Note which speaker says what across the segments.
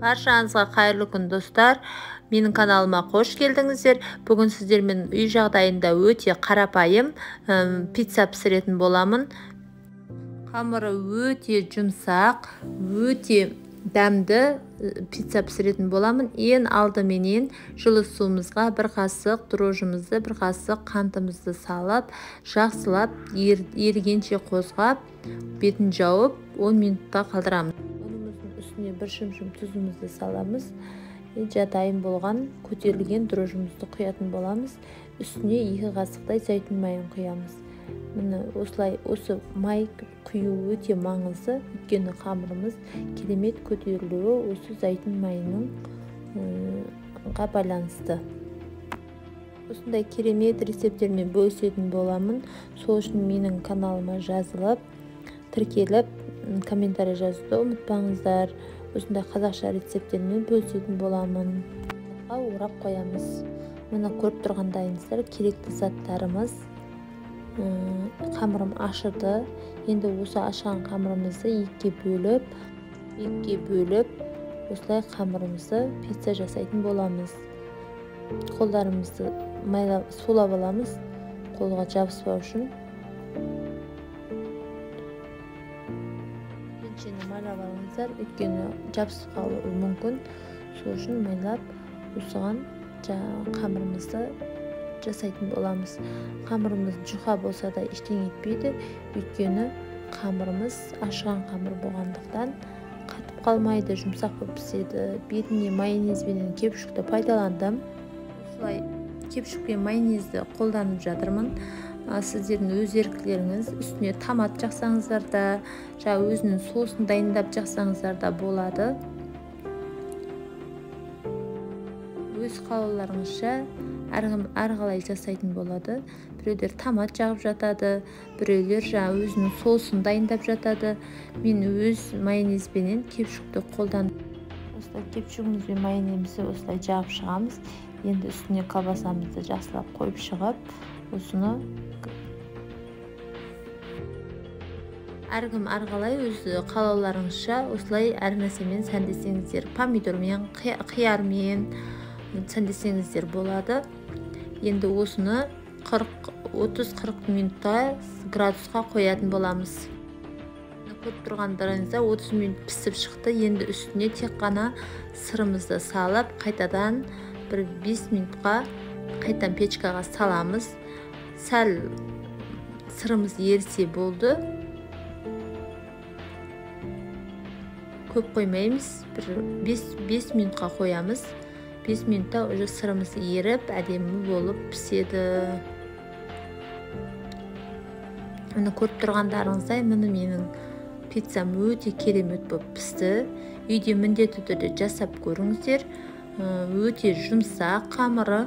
Speaker 1: Баршаңызға қайырлы күн достар. Менің каналыма қош келдіңіздер. Бүгін сіздермен үй жағдайында өте қарапайым пицца пісіретін боламын. Қамыры өте жұмсақ, өте дәмді пицца пісіретін боламын. Ең алдыменен жылы суымызға бір қасық дрожжымызды, бір қасық қантымызды салып, жақсылап ерігенше қозғап, бетін жауып 10 минутқа қалдырамыз. Үстіне бір шым тұзымызды саламыз. Дайын болған көтерілген дрожжымызды құятын боламыз. Үстіне 2 қасықтай зәйтүн майын құямыз. Міне осылай, осы май құю өте маңызды, өйткені қамырымыз керемет көтерілуі осы зәйтүн майының байланысты. Осындай керемет рецепттермен бөлісетін боламын. Сол үшін менің каналыма жазылып, тіркеліп, комментарий жазуды ұмытпаңыздар. Осындай қазақша рецепттермен бөлісетін боламын. Орап қоямыз. Мұны көріп тұрғандайыңыздар, керекті заттарымыз. Қамырым ашыды. Енді осы ашқан қамырымызды екіге бөліп, осылай қамырымызды пицца жасайтын боламыз. Қолдарымызды сулап аламыз, қолға жабыспау үшін. Пеншені майлап алыңыздар, өйткені жабысып қалуы мүмкін. Сол үшін майлап, осыған қамырымызды жасайтын боламыз. Қамырымыз жұқа болса да ештеңе етпейді, өйткені қамырымыз ашыған қамыр болғандықтан қатып қалмайды, жұмсақ болып піседі. Бетіне майонезбен кепшікті пайдаландым. Осылай кепшікпен майонезді қолданып жатырмын. Сіздердің өз еркілеріңіз, үстіне томат жақсаңыздар да, өзінің соусын дайындап жақсаңыздар да болады. Өз қалауларыңызша әрқалай жасайтын болады. Біреулер томат жағып жатады, біреулер өзінің соусын дайындап жатады. Мен өз майонезбенен кепшікті қолданып. Осылай кепшігіміз бен майонезімізді осылай жағып шығамыз. Енді үстіне колбасамызды жақсылап қойып шығып, осыны әркім әрқалай өз қалауларыңызша осылай әр нәрсемен сәндесеңіздер, помидормен, қиярмен сәндесеңіздер болады. Енді осыны 30-40 минутта градусқа қоятын боламыз. Көріп тұрғандарыңызда 30 минут пісіп шықты. Енді үстіне тек қана сырымызды салып, қайтадан бір 5 минутқа қайтадан печкаға саламыз. Сәл сырымыз ерісе болды. Көп қоймаймыз, бір 5 минутқа қоямыз. 5 минутта уже сырымыз еріп, әдемі болып піседі. Мұны көріп тұрғандарыңыздай, мұны менің пиццам өте керемет болып пісті. Үйде міндетті түрде жасап көріңіздер. Өте жұмсақ қамыры.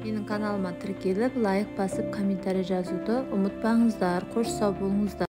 Speaker 1: Менің каналыма тіркеліп, лайк басып, комментарий жазуды ұмытпаңыздар. Қош сау болыңыздар.